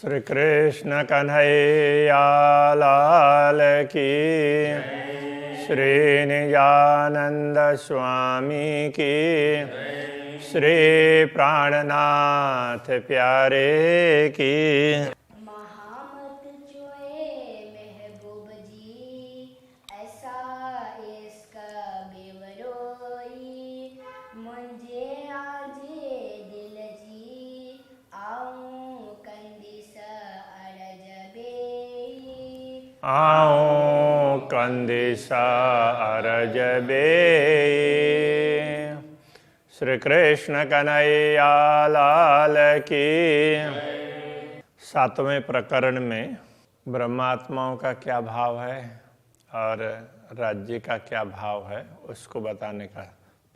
श्री कृष्ण कन्हैया लाल की, श्री निजानंद स्वामी की, श्री प्राणनाथ प्यारे की। महामत जोए महबूब जी, ऐसा इसका बेवरोई। मुझे आजे दिल जी, आऊं कंदिसा अरज बेई। आऊं कंदिसा अरज बेई। श्री कृष्ण कन्हैया लाल की। सातवें प्रकरण में ब्रह्मात्माओं का क्या भाव है और राज्य का क्या भाव है उसको बताने का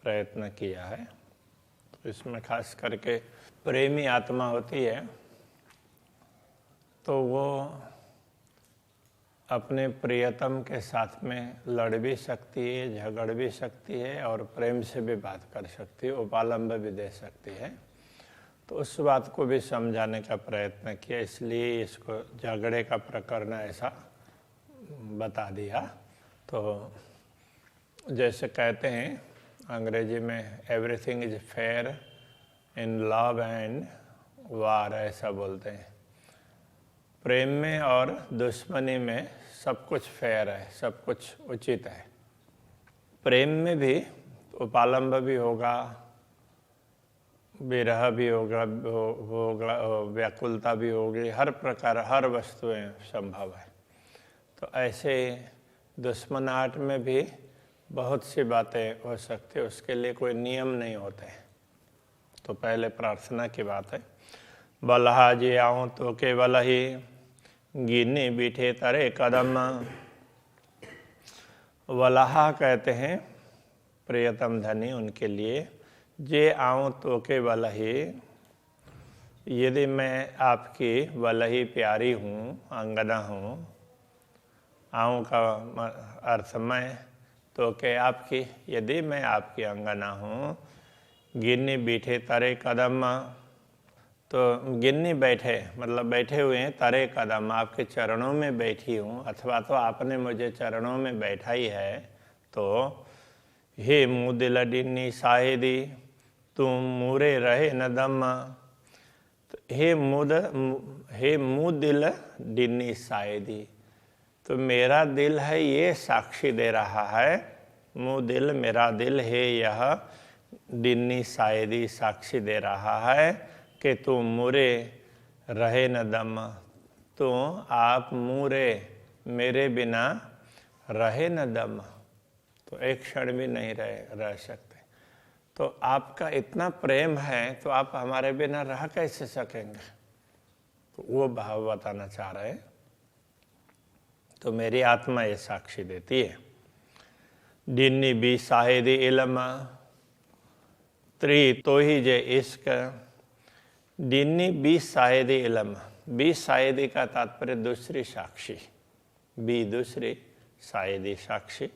प्रयत्न किया है। तो इसमें खास करके प्रेमी आत्मा होती है तो वो अपने प्रियतम के साथ में लड़ भी सकती है, झगड़ भी सकती है और प्रेम से भी बात कर सकती है, उपालंब भी दे सकती है। तो उस बात को भी समझाने का प्रयत्न किया, इसलिए इसको झगड़े का प्रकरण ऐसा बता दिया। तो जैसे कहते हैं अंग्रेजी में everything is fair in love and वार, ऐसा बोलते हैं। प्रेम में और दुश्मनी में सब कुछ फेयर है, सब कुछ उचित है। प्रेम में भी उपालंब भी होगा, विरह भी होगा, व्याकुलता भी होगी, हर प्रकार हर वस्तुएं संभव है। तो ऐसे दुश्मनाहट में भी बहुत सी बातें हो सकती है, उसके लिए कोई नियम नहीं होते। तो पहले प्रार्थना की बात है। बलहा जी आऊँ तो केवल ही, गिनी बीठे तरे कदम। वलहा कहते हैं प्रियतम धनी, उनके लिए। जे आऊँ तो के वलही, यदि मैं आपकी वलही प्यारी हूँ, अंगना हूँ। आऊँ का अर्थ मैं, तो के आपकी, यदि मैं आपकी अंगना हूँ। गिन्नी बीठे तरे कदम, तो गिन्नी बैठे मतलब बैठे हुए हैं, तरे कदम आपके चरणों में बैठी हूँ, अथवा तो आपने मुझे चरणों में बैठाई है। तो हे मुँह दिल डिन्नी साहेदी, तुम मूरे रहे न दम। तो हे मुँह दिल डिन्नी साहेदी, तो मेरा दिल है ये साक्षी दे रहा है। मुँह दिल मेरा दिल है, यह डिन्नी साहेदी साक्षी दे रहा है कि तुम मुरे रहे न दम। तो आप मुरे मेरे बिना रहे न दम, तो एक क्षण भी नहीं रह सकते। तो आपका इतना प्रेम है तो आप हमारे बिना रह कैसे सकेंगे? तो वो भाव बताना चाह रहे हैं। तो मेरी आत्मा ये साक्षी देती है। डिन्नी बी साहेदी इलम, त्रि तो ही जे इश्क। डिन्नी बी साहेदी इलम, बी साहेदी का तात्पर्य दूसरी साक्षी, बी दूसरी साहेदी साक्षी।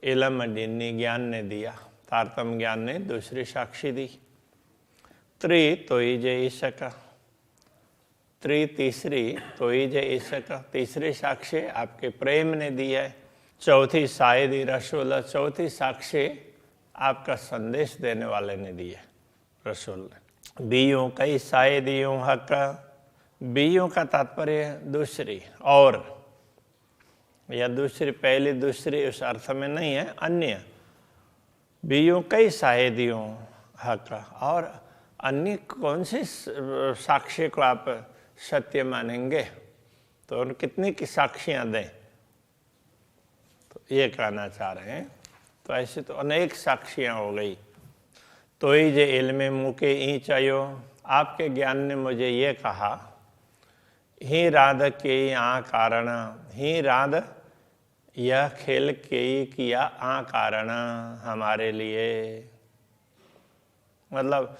इलम डिन्नी ज्ञान ने दिया, तारतम ज्ञान ने दूसरी साक्षी दी। त्रि तो ही जे इश्क, त्रि तीसरी तो ही जे इश्क, तीसरी साक्षी आपके प्रेम ने दी है। चौथी साहेदी रसूल, चौथी साक्षी आपका संदेश देने वाले ने दी है, रसूल ने। बीयों कई साहेदियों हक, बीयों का तात्पर्य दूसरी और, या दूसरी पहली दूसरी उस अर्थ में नहीं है, अन्य। बीयों कई साहेदियों हक, और अन्य कौन सी साक्षी को आप सत्य मानेंगे? तो उन कितनी की साक्षियां दें? तो ये कहना चाह रहे हैं। तो ऐसे तो अनेक साक्षियां हो गई। तो ही जे इल्मे मुके ई चयो, आपके ज्ञान ने मुझे ये कहा। ही राध के आ कारण, ही राध यह खेल के किया आ कारण हमारे लिए। मतलब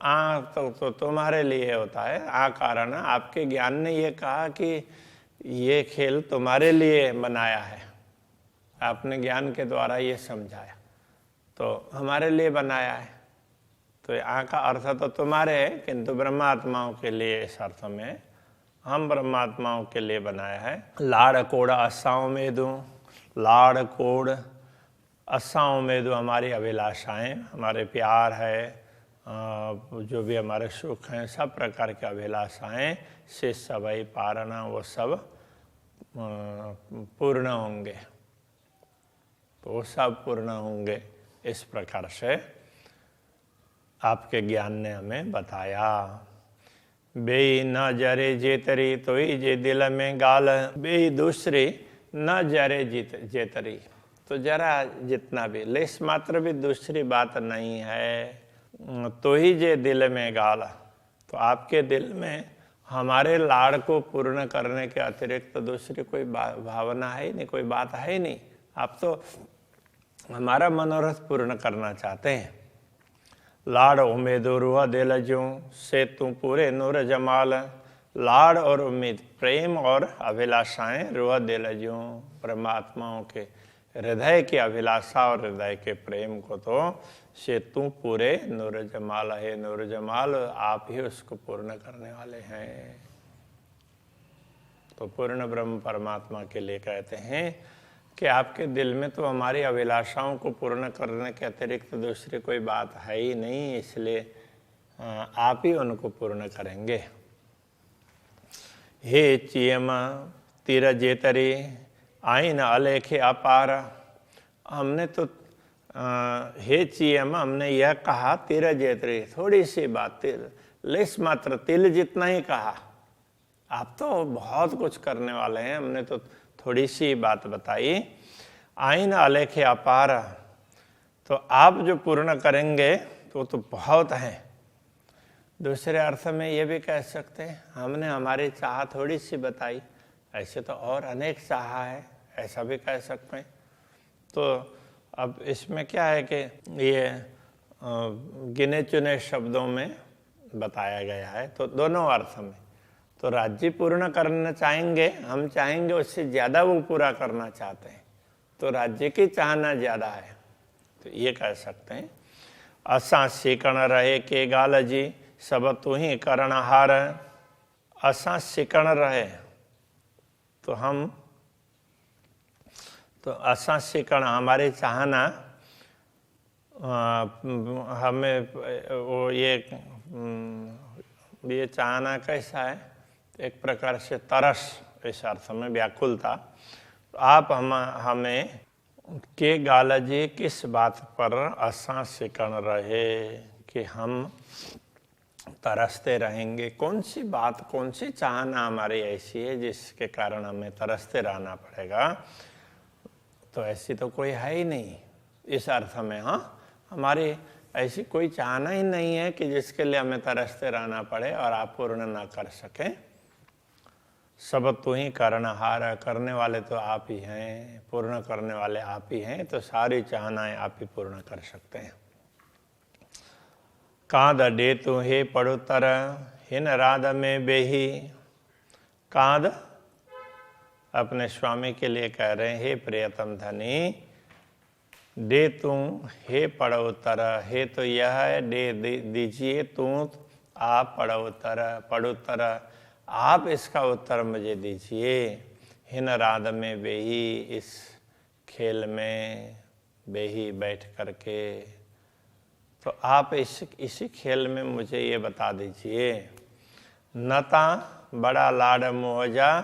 आ तो तुम्हारे लिए होता है, आ कारण आपके ज्ञान ने ये कहा कि ये खेल तुम्हारे लिए बनाया है, आपने ज्ञान के द्वारा ये समझाया, तो हमारे लिए बनाया है। तो आ का अर्थ तो तुम्हारे है, किंतु ब्रह्मात्माओं के लिए इस अर्थ में हम परमात्माओं के लिए बनाया है। लाड़ कोड़ आशाओं में दूँ, लाड़ कोड़ आशाओं में दूँ, हमारी अभिलाषाएं, हमारे प्यार है, जो भी हमारे सुख हैं, सब प्रकार की अभिलाषाएं से सभई पारना, वो सब पूर्ण होंगे, तो वो सब पूर्ण होंगे। इस प्रकार से आपके ज्ञान ने हमें बताया। बेई न जरे जेतरी तो ही जे दिल में गाल, बेई दूसरी न जरे जेतरी, तो जरा जितना भी लेस मात्र भी दूसरी बात नहीं है, तो ही जे दिल में गाल, तो आपके दिल में हमारे लाड़ को पूर्ण करने के अतिरिक्त तो दूसरी कोई भावना है ही नहीं, कोई बात है ही नहीं। आप तो हमारा मनोरथ पूर्ण करना चाहते हैं। लाड़ उम्मीद रुआ दिल ज्यों से तू पूरे नूर जमाल, लाड़ और उम्मीद, प्रेम और अभिलाषाएं रुआ दिल ज्यों, परमात्माओं के हृदय की अभिलाषा और हृदय के प्रेम को तो से तू पूरे नूर जमाल है, नूर जमाल आप ही उसको पूर्ण करने वाले हैं। तो पूर्ण ब्रह्म परमात्मा के लिए कहते हैं कि आपके दिल में तो हमारी अभिलाषाओं को पूर्ण करने के अतिरिक्त दूसरी कोई बात है ही नहीं, इसलिए आप ही उनको पूर्ण करेंगे। हे चियम तीर जेतरी आईन अलेखे अपार, हमने तो हे चियम, हमने यह कहा तीर जेतरी, थोड़ी सी बात, तिल लेस मात्र, तिल जितना ही कहा। आप तो बहुत कुछ करने वाले हैं, हमने तो थोड़ी सी बात बताई। आईन अलेखे अपार, तो आप जो पूर्ण करेंगे तो बहुत है। दूसरे अर्थ में ये भी कह सकते हैं हमने हमारी चाह थोड़ी सी बताई, ऐसे तो और अनेक चाह है, ऐसा भी कह सकते हैं। तो अब इसमें क्या है कि ये गिने चुने शब्दों में बताया गया है, तो दोनों अर्थ में। तो राज्य पूर्ण करना चाहेंगे, हम चाहेंगे उससे ज़्यादा वो पूरा करना चाहते हैं, तो राज्य की चाहना ज़्यादा है, तो ये कह सकते हैं। असां सिकण रहे के गाल जी, सब तू ही करणहार, असां सिकण रहे, तो हम तो असां सिकण, हमारी चाहना, हमें वो ये चाहना कैसा है, एक प्रकार से तरस, इस अर्थ में व्याकुलता। तो आप हमें के गालजी किस बात पर असां सिकण रहे कि हम तरसते रहेंगे, कौन सी बात, कौन सी चाहना हमारी ऐसी है जिसके कारण हमें तरसते रहना पड़ेगा। तो ऐसी तो कोई है ही नहीं इस अर्थ में। हाँ, हमारी ऐसी कोई चाहना ही नहीं है कि जिसके लिए हमें तरसते रहना पड़े और आप पूर्ण ना कर सकें। सब तू ही करणहार, करने वाले तो आप ही हैं, पूर्ण करने वाले आप ही हैं, तो सारी चाहनाएं आप ही पूर्ण कर सकते हैं। कांद डे तू हे पड़ुतर, हिन राध में बेही, कांद अपने स्वामी के लिए कह रहे हैं, हे प्रियतम धनी, दे तू हे पड़उतर, हे तो यह है, दे दीजिए तू आप पड़उतर, आप इसका उत्तर मुझे दीजिए। हिन राध में बेही, इस खेल में बेही बैठ करके, तो आप इसी खेल में मुझे ये बता दीजिए। नता बड़ा लाड मोहजा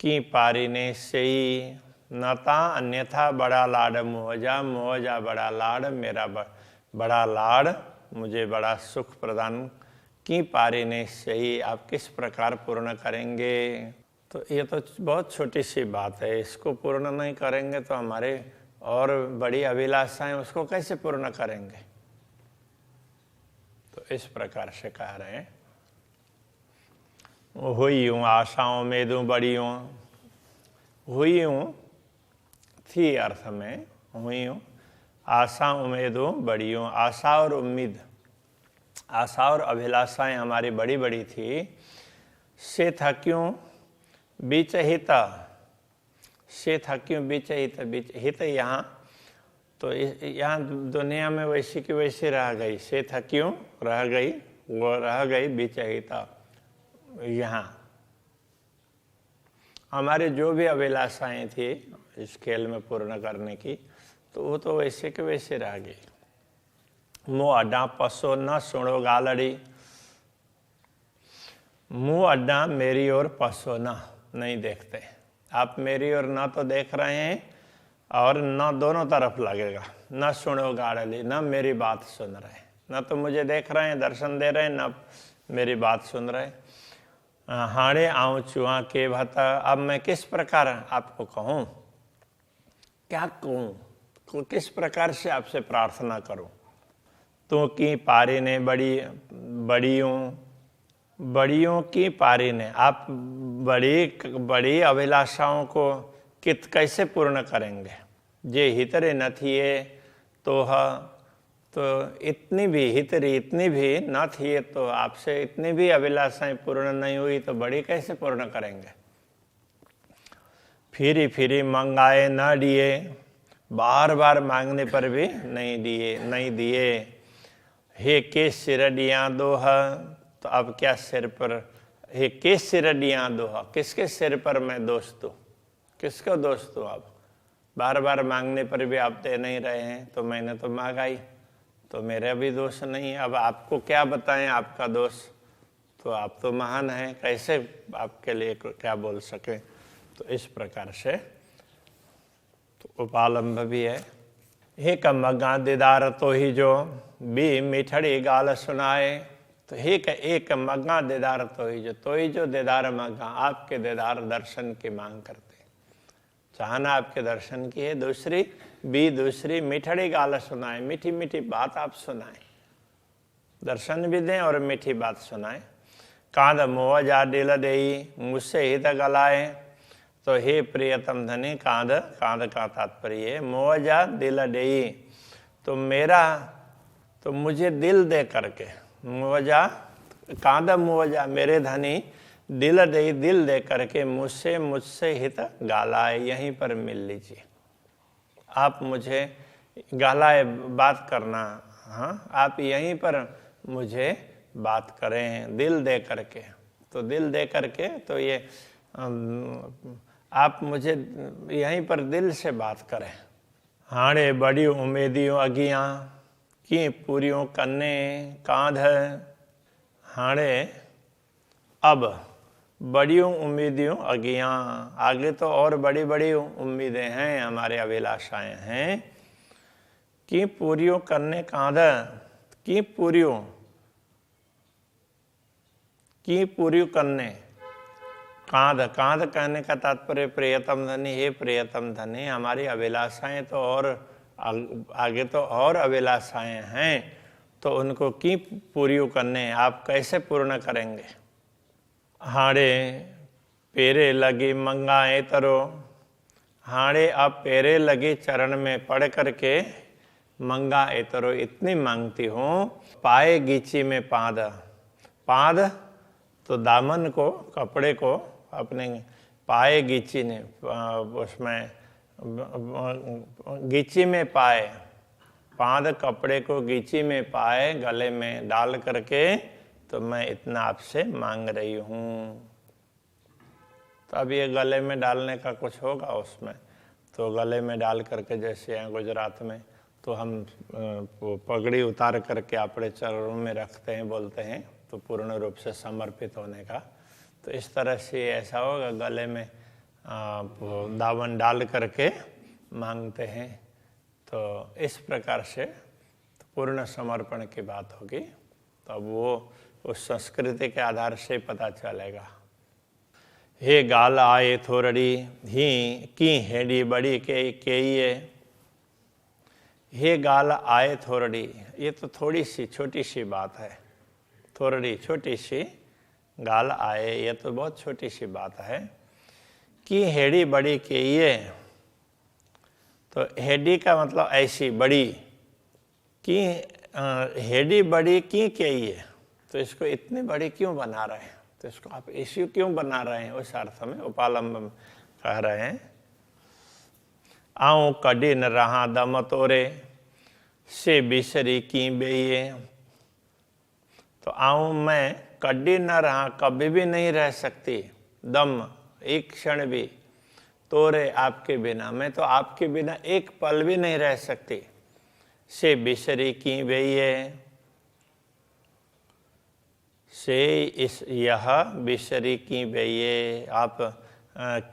की पारी ने सही, नता अन्यथा बड़ा लाड मोहजा, मोहजा बड़ा लाड, मेरा बड़ा लाड मुझे बड़ा सुख प्रदान की पारी ने सही, आप किस प्रकार पूर्ण करेंगे। तो ये तो बहुत छोटी सी बात है, इसको पूर्ण नहीं करेंगे तो हमारे और बड़ी अभिलाषाएं उसको कैसे पूर्ण करेंगे। तो इस प्रकार से कह रहे हैं, हुई हूँ आशाओं में दूँ बड़ी हूँ, हुई हूँ थी अर्थ में, हुई हूँ आशा उम्मीदों बड़ी हूँ। आशा और उम्मीद, आशा और अभिलाषाएं हमारी बड़ी बड़ी थी। से था क्यों बीच हिता, से था क्यों बीच हित, बीच हित यहाँ, तो यहाँ दुनिया में वैसी की वैसी रह गई, से था क्यों रह गई, वो रह गई बीच हिता यहाँ। हमारी जो भी अभिलाषाएं थी इस खेल में पूर्ण करने की, तो वो तो वैसे के वैसे रह गई। मुँह अड्डा पसो न सुनो गालड़ी, मुँह अड्डा मेरी ओर पसो न, नहीं देखते आप मेरी ओर, ना तो देख रहे हैं और न दोनों तरफ लगेगा। न सुनो गालड़ी, न मेरी बात सुन रहे, न तो मुझे देख रहे हैं दर्शन दे रहे हैं, न मेरी बात सुन रहे। हाड़े आऊँ चुआ के भता, अब मैं किस प्रकार आपको कहूँ, क्या कहूँ, किस प्रकार से आपसे प्रार्थना करूँ। तो की पारी ने बड़ियों की पारी ने, आप बड़ी अभिलाषाओं को कैसे पूर्ण करेंगे। जे हितरे न थिए तो इतनी भी न थिए, तो आपसे इतनी भी अभिलाषाएं पूर्ण नहीं हुई तो बड़ी कैसे पूर्ण करेंगे। फिरी मंगाए न दिए, बार बार मांगने पर भी नहीं दिए। हे के सिरडियाँ दोह, तो अब क्या सिर पर, हे के सिरडियाँ दोह, किसके सिर पर मैं दोष दूँ, किसको दोष दूँ। आप बार बार मांगने पर भी आप दे नहीं रहे हैं, तो मैंने तो मांगा ही, तो मेरा भी दोष नहीं है। अब आपको क्या बताएं आपका दोष, तो आप तो महान हैं, कैसे आपके लिए क्या बोल सके। तो इस प्रकार से तो उपालंब भी है। हे कमगा दीदार तो ही जो भी मिठड़ी गाल सुनाए, तो हे एक मगा दीदार तो ही जो दीदार मगा, आपके दीदार दर्शन की मांग करते, चाहना आपके दर्शन की है। दूसरी मिठड़ी गाल सुनाए, मीठी मीठी बात आप सुनाए, दर्शन भी दें और मीठी बात सुनाए। कांध मोह जा दिल देई, मुझसे हित गलाए, तो हे प्रियतम धनी, कांध का तात्पर्य है मोह जा दिल देई, तो मुझे दिल दे करके, मुआवजा कांदा मुआवजा मेरे धनी, दिल दे करके मुझसे हित गालाए, यहीं पर मिल लीजिए। आप मुझे गालाए, बात करना, हाँ आप यहीं पर मुझे बात करें दिल दे करके। तो दिल दे करके, तो ये आप मुझे यहीं पर दिल से बात करें। हाणे बड़ी उम्मीदियों अगियां की पूरियों करने कांध, हाणे अब बड़ियों उम्मीदियों अगियां, आगे तो और बड़ी बड़ी उम्मीदें हैं, हमारे अभिलाषाएं हैं। की पूरियों करने कांध, की पूरियों करने कांध कहने का तात्पर्य प्रियतम धनी, हे प्रियतम धनी, हमारी अभिलाषाएं तो और आगे तो और अभिलाषाएं हैं, तो उनको की पूरी करने आप कैसे पूर्ण करेंगे। हाड़े पेरे लगी मंगाए तरो, हाड़े अब पेरे लगी चरण में पढ़ करके, मंगा एतरो इतनी मांगती हूँ। पाए गीची में पाद तो दामन को, कपड़े को अपने पाए गीची ने, उसमें गीची में पाए, पाद कपड़े को गीची में पाए, गले में डाल करके, तो मैं इतना आपसे मांग रही हूँ। तो अब ये गले में डालने का कुछ होगा उसमें, तो गले में डाल करके, जैसे यहाँ गुजरात में तो हम पगड़ी उतार करके अपने चरणों में रखते हैं, बोलते हैं, तो पूर्ण रूप से समर्पित होने का। तो इस तरह से ऐसा होगा, गले में दामन डाल करके मांगते हैं। तो इस प्रकार से तो पूर्ण समर्पण की बात होगी। तो अब वो उस संस्कृति के आधार से पता चलेगा। हे गाल आए थोरड़ी ही की हेडी बड़ी के ये, हे गाल आए थोरड़ी, ये तो थोड़ी सी छोटी सी बात है। थोरड़ी छोटी सी, गाल आए ये तो बहुत छोटी सी बात है। कि हेडी बड़ी के ये, तो हेडी का मतलब ऐसी बड़ी, कि हेडी बड़ी की के ये, तो इसको इतनी बड़ी क्यों बना रहे हैं, तो इसको आप इश्यू क्यों बना रहे हैं, उस अर्थ में उपालंब कह रहे हैं। आऊँ कड़ी न रहा दम तोरे से बिसरी की बेये, तो आऊँ मैं कड़ी न रहा, कभी भी नहीं रह सकती, दम एक क्षण भी तोरे आपके बिना, मैं तो आपके बिना एक पल भी नहीं रह सकती। से बिसरी की बेये, से इस यह बिसरी की बेये, आप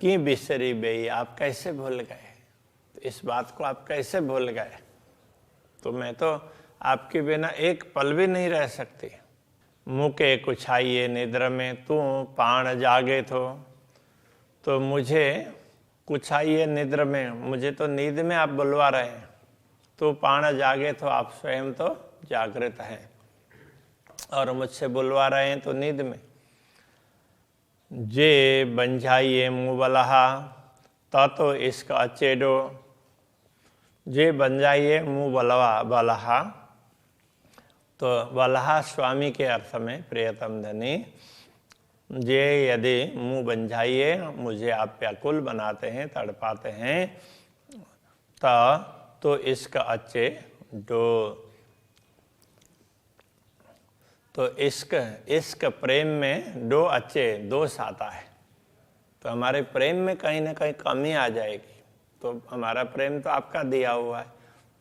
की बिसरी बेये, आप कैसे भूल गए? तो इस बात को आप कैसे भूल गए? तो मैं तो आपके बिना एक पल भी नहीं रह सकती। मुके कुछाइए निद्र में, तू पाण जागे तो मुझे कुछाइए निद्र में, मुझे तो नींद में आप बुलवा रहे हैं। तो पाण जागे तो आप स्वयं तो जागृत हैं और मुझसे बुलवा रहे हैं तो नींद में। जे बंझाइए मुँह बलहा, तो इसका अचेडो, जे बन जाइए मुँह बलहा, तो बलहा स्वामी के अर्थ में प्रियतम धनी। जे यदि मुँह बन जाइए, मुझे आप व्याकुल बनाते हैं, तड़पाते हैं, तो इसका अच्छे डो, तो इश्क प्रेम में दो अच्छे दोष आता है। तो हमारे प्रेम में कहीं ना कहीं कमी आ जाएगी। तो हमारा प्रेम तो आपका दिया हुआ है,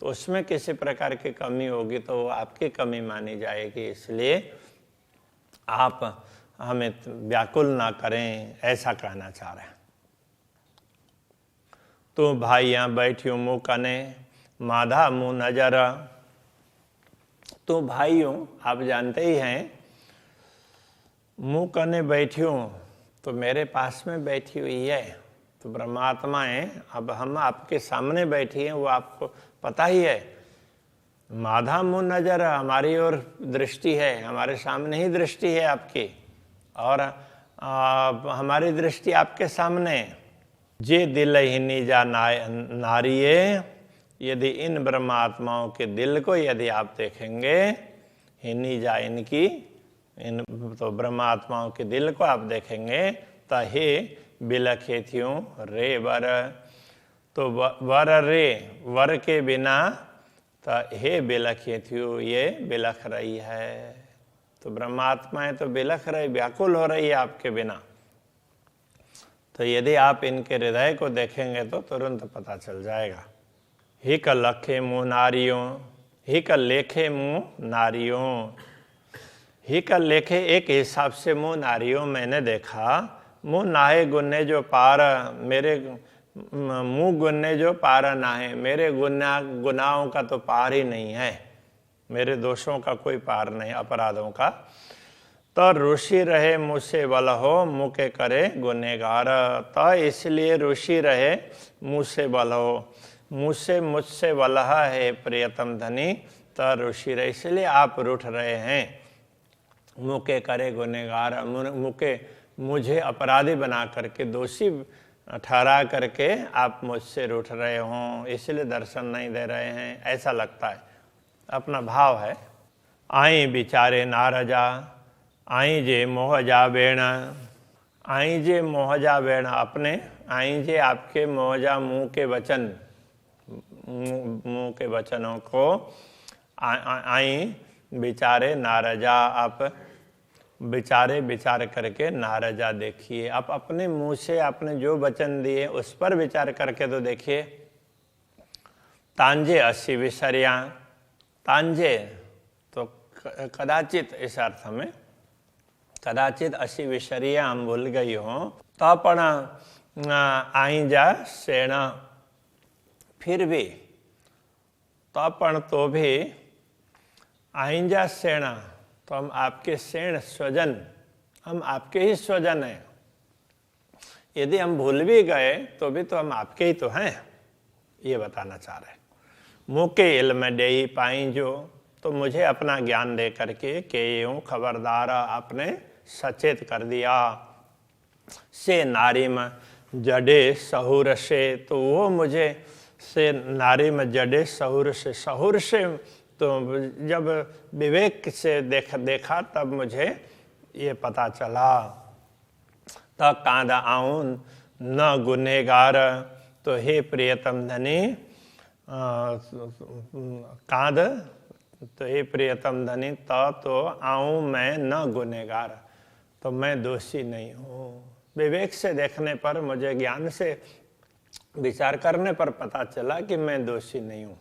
तो उसमें किसी प्रकार की कमी होगी तो वो आपकी कमी मानी जाएगी। इसलिए आप हमें व्याकुल ना करें, ऐसा कहना चाह रहे हैं। तो भाइयाँ बैठियो मुँह कने, माधा मुँह नजर। तो भाइयों, आप जानते ही हैं, मुँह कने बैठी हूँ तो मेरे पास में बैठी हुई है, तो परमात्मा है। अब हम आपके सामने बैठी हैं, वो आपको पता ही है। माधा मुँह नजर, हमारी ओर दृष्टि है, हमारे सामने ही दृष्टि है आपकी, और हमारी दृष्टि आपके सामने। जे दिल ही निजा नारिये, यदि इन ब्रह्मात्माओं के दिल को यदि आप देखेंगे, हिनी जा इनकी, इन तो ब्रह्मात्माओं के दिल को आप देखेंगे, तो हे बिलखेथियों रे वर, तो वर रे, वर के बिना, तो हे बिलखेथियों, ये बिलख रही है। तो ब्रह्मात्माएं तो बिलख रही, व्याकुल हो रही है आपके बिना। तो यदि आप इनके हृदय को देखेंगे तो तुरंत पता चल जाएगा। हिक लखे मुँह नारियों, हिक लेखे मुँह नारियों, हिक लेखे एक हिसाब से मुँह नारियों मैंने देखा। मुँह नाहे गुन्ने जो पार, मेरे मुँह गुन्ने जो पार ना है, मेरे गुनाहों का तो पार ही नहीं है, मेरे दोषों का कोई पार नहीं, अपराधों का। तो ऋषि रहे मुझसे बल हो, मुँह के करे गुनहगार। तो इसलिए ऋषि रहे मुझसे बल हो, मुझसे बलहा है प्रियतम धनी। तो ऋषि रहे, इसलिए आप रूठ रहे हैं, मुँह के करे गुनहगार, मुझे अपराधी बना करके, दोषी ठहरा करके आप मुझसे रूठ रहे हों, इसलिए दर्शन नहीं दे रहे हैं, ऐसा लगता है, अपना भाव है। आई बिचारे नारजा, आई जे मोहजा बेण, आई जे मोहजा बेण, अपने आई जे आपके मोहजा मुँह के वचन, मुँह के वचनों को आई बिचारे नारजा, आप बिचारे विचार करके नारजा देखिए। आप अपने मुंह से आपने जो वचन दिए उस पर विचार करके तो देखिए। तांजे अस्सी विसरिया, तांजे तो कदाचित, इस अर्थ में कदाचित अस्सी विसरिया हम भूल गई हो, तो पण आई जा सेना, फिर भी तो पण तो भी आइंजा सेना, तो हम आपके सेण स्वजन, हम आपके ही स्वजन हैं। यदि हम भूल भी गए तो भी तो हम आपके ही तो हैं, ये बताना चाह रहे हैं। मुँह के इल्म दे ही पाई जो, तो मुझे अपना ज्ञान दे करके के यूँ खबरदार आपने सचेत कर दिया। से नारी में जडे सहूर से, तो वो मुझे से नारी में जडे सहूर से तो जब विवेक से देखा तब मुझे ये पता चला। तब कांदा आऊं न गुनहगार, तो हे प्रियतम धनी, कांद, तो हे प्रियतम धनी, तो आऊं मैं न गुनहगार, तो मैं दोषी नहीं हूँ। विवेक से देखने पर, मुझे ज्ञान से विचार करने पर पता चला कि मैं दोषी नहीं हूं।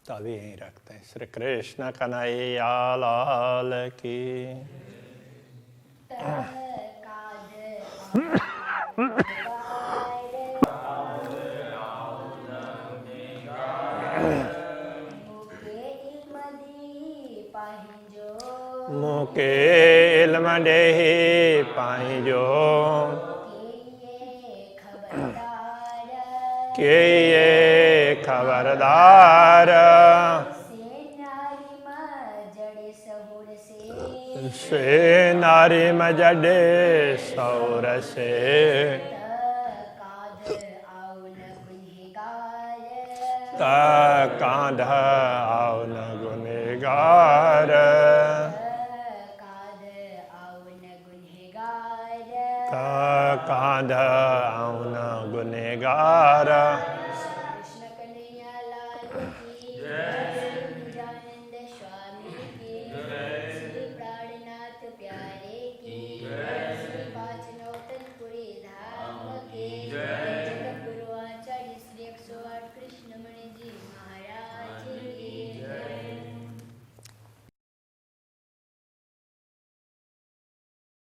तो अभी यहीं रखते हैं। श्री कृष्ण कन्हैया लाल की। मुके इल्म देहि पाइजो, के ये खबरदार, से नारी मजडे सौर से, कांध आओ न गुनेगार, कांध आओ न गुनेगार।